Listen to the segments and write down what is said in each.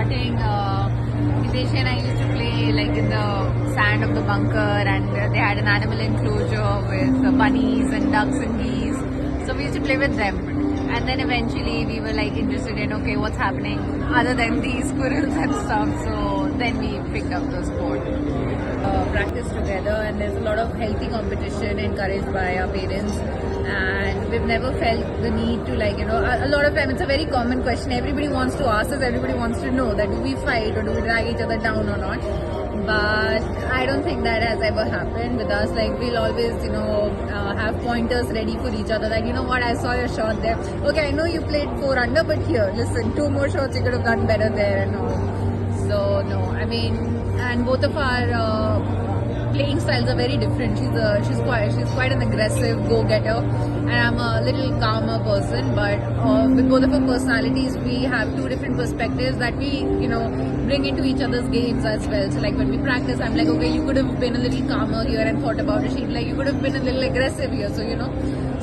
starting, Hitesh and I used to play like in the sand of the bunker, and they had an animal enclosure with bunnies and ducks and geese. So we used to play with them. And then eventually we were like interested in, okay, what's happening other than these squirrels and stuff. So then we picked up the sport. Practice together, and there's a lot of healthy competition encouraged by our parents, and we've never felt the need to, like, a lot of time it's a very common question everybody wants to ask us, everybody wants to know that do we fight or do we drag each other down or not. But I don't think that has ever happened with us. Like, we'll always have pointers ready for each other, like, you know what, I saw your shot there, okay, I know you played 4 under, but here, listen, 2 more shots you could have done better there and all. So no, I mean, and both of our playing styles are very different. She's quite an aggressive go-getter, and I'm a little calmer person. But with both of our personalities, we have 2 different perspectives that we bring into each other's games as well. So like when we practice, I'm like, okay, you could have been a little calmer here and thought about it. She's like, you could have been a little aggressive here. So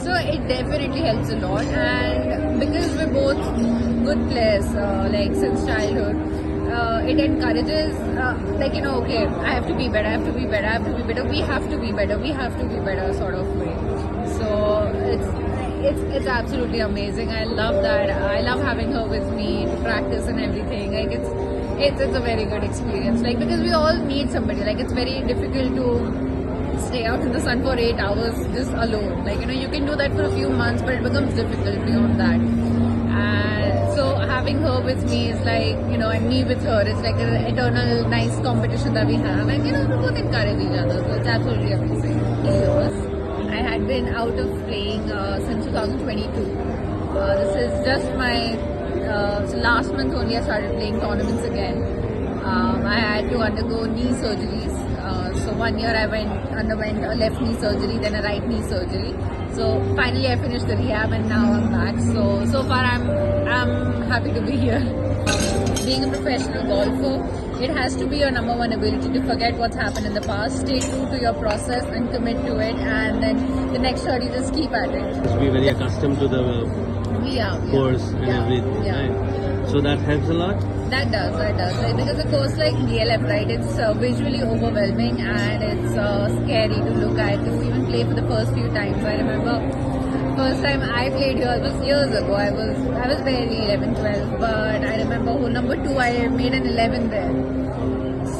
so it definitely helps a lot. And because we're both good players, like since childhood. It encourages, okay, I have to be better, I have to be better, I have to be better, we have to be better, we have to be better sort of way. So it's absolutely amazing. I love that. I love having her with me to practice and everything. Like it's a very good experience. Like, because we all need somebody. Like, it's very difficult to stay out in the sun for 8 hours just alone. Like, you can do that for a few months, but it becomes difficult beyond that. And so having her with me is like, and me with her, it's like an eternal nice competition that we have. And, we both encourage each other. So it's absolutely amazing. I had been out of playing since 2022. This is just my, so last month only I started playing tournaments again. I had to undergo knee surgeries. So 1 year I underwent a left knee surgery, then a right knee surgery. So finally I finished the rehab and now I'm back. So far I'm happy to be here. Being a professional golfer, it has to be your number one ability to forget what's happened in the past, stay true to your process and commit to it, and then the next shot you just keep at it. Must be very accustomed to the course and everything, right? So that helps a lot? That does. Like, because a course like DLF, right, it's visually overwhelming and it's scary to look at, to even play for the first few times. I remember first time I played here, it was years ago. I was barely 11, 12, but I remember hole number 2, I made an 11 there.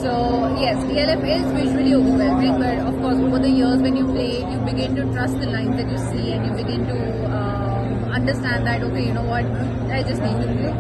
So yes, DLF is visually overwhelming, but of course over the years when you play, you begin to trust the lines that you see, and you begin to understand that, okay, you know what, I just need to play.